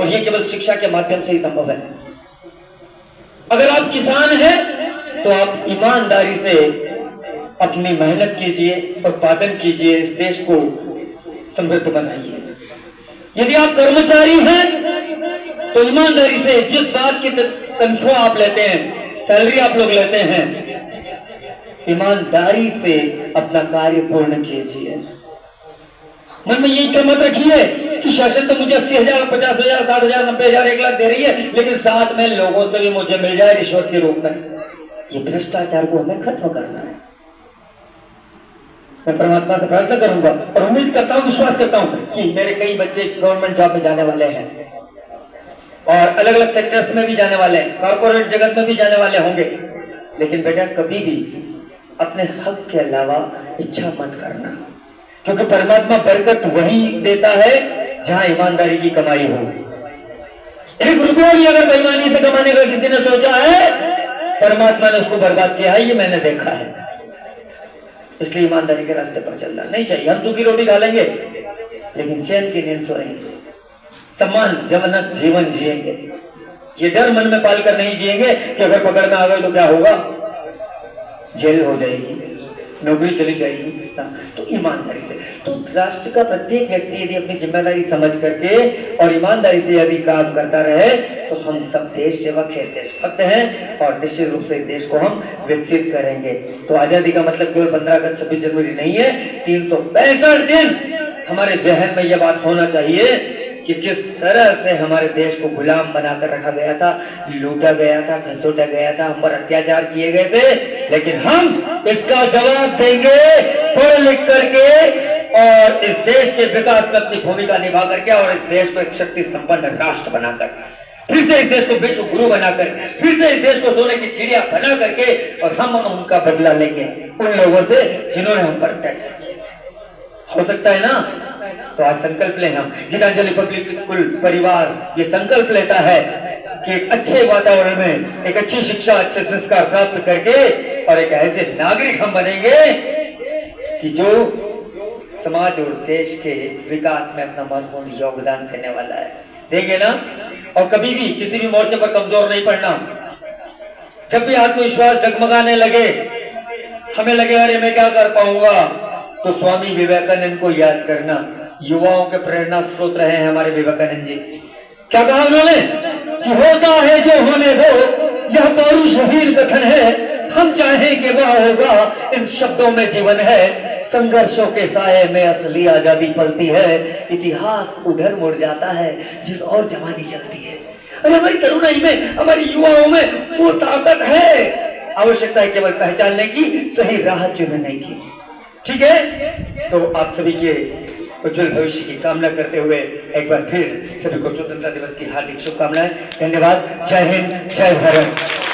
और ये केवल शिक्षा के माध्यम से ही संभव है। अगर आप किसान हैं तो आप ईमानदारी से अपनी मेहनत कीजिए, उत्पादन कीजिए, इस देश को समृद्ध बनाइए। यदि आप कर्मचारी हैं तो ईमानदारी से जिस बात की तनख्वाह आप लेते हैं, सैलरी आप लोग लेते हैं, ईमानदारी से अपना कार्य पूर्ण कीजिए। मन में ये इच्छा मत रखिए कि शासन तो मुझे 80,000, 50,000, 60,000, 90,000, 1 लाख दे रही है, लेकिन साथ में लोगों से भी मुझे मिल जाए रिश्वत के रूप में। ये भ्रष्टाचार को हमें खत्म करना है। मैं परमात्मा से प्रार्थना करूंगा और उम्मीद करता हूं, विश्वास करता हूं कि मेरे कई बच्चे गवर्नमेंट जॉब में जाने वाले हैं और अलग अलग सेक्टर्स में भी जाने वाले हैं, कॉर्पोरेट जगत में भी जाने वाले होंगे। लेकिन बेटा कभी भी अपने हक के अलावा इच्छा मत करना, क्योंकि परमात्मा बरकत वही देता है जहां ईमानदारी की कमाई हो। 1 रुपया भी अगर बेईमानी से कमाने का किसी ने सोचा है, परमात्मा ने उसको बर्बाद किया है, ये मैंने देखा है। इसलिए ईमानदारी के रास्ते पर चलना नहीं चाहिए। हम सूखी रोटी खा लेंगे लेकिन चैन की नींद सोएंगे, सम्मानजनक जीवन जिएंगे। ये डर मन में पालकर नहीं जिएंगे कि अगर पकड़ में आ गए तो क्या होगा, जेल हो जाएगी, नौकरी चली जाएगी। तो ईमानदारी से, तो राष्ट्र का प्रत्येक व्यक्ति यदि अपनी जिम्मेदारी समझ करके और ईमानदारी से यदि काम करता रहे तो हम सब देश सेवक है, देशभक्त हैं और निश्चित रूप से देश को हम विकसित करेंगे। तो आजादी का मतलब केवल 15 अगस्त 26 जनवरी नहीं है, 365 दिन हमारे जहन में यह बात होना चाहिए कि किस तरह से हमारे देश को गुलाम बनाकर रखा गया था, लूटा गया था, घसीटा गया था, हम पर अत्याचार किए गए थे, लेकिन हम इसका जवाब देंगे पढ़ लिख करके और इस देश के विकास में अपनी भूमिका निभा करके और इस देश को एक शक्ति संपन्न राष्ट्र बनाकर, फिर से इस देश को विश्व गुरु बनाकर, फिर से इस देश को सोने की चिड़िया बना करके और हम उनका बदला लेंगे उन लोगों से जिन्होंने हम पर अत्याचार किया। हो सकता है ना? तो आज संकल्प लें हम। गीतांजलि पब्लिक स्कूल परिवार ये संकल्प लेता है कि एक अच्छे वातावरण में एक अच्छी शिक्षा, अच्छे संस्कार प्राप्त करके और एक ऐसे नागरिक हम बनेंगे कि जो समाज और देश के विकास में अपना महत्वपूर्ण योगदान देने वाला है। देंगे ना? और कभी भी किसी भी मोर्चे पर कमजोर नहीं पड़ना। जब भी आत्मविश्वास डगमगाने लगे, हमें लगे अरे मैं क्या कर पाऊंगा, तो स्वामी विवेकानंद को याद करना। युवाओं के प्रेरणा स्रोत रहे हैं हमारे विवेकानंद जी। क्या कहा उन्होंने कि होता है जो होने दो, यह पौरुषहीन कथन है, हम चाहें कि वह होगा, इन शब्दों में जीवन है, संघर्षों के साये में असली आजादी पलती है, इतिहास उधर मुड़ जाता है जिस और जवानी चलती है। अरे हमारी तरुणाई में, हमारी युवाओं में वो ताकत है। आवश्यकता है केवल पहचानने की, सही राह चुनने की। ठीक है? तो आप सभी के उज्जवल भविष्य की कामना करते हुए एक बार फिर सभी को स्वतंत्रता दिवस की हार्दिक शुभकामनाएं। धन्यवाद। जय हिंद, जय भारत।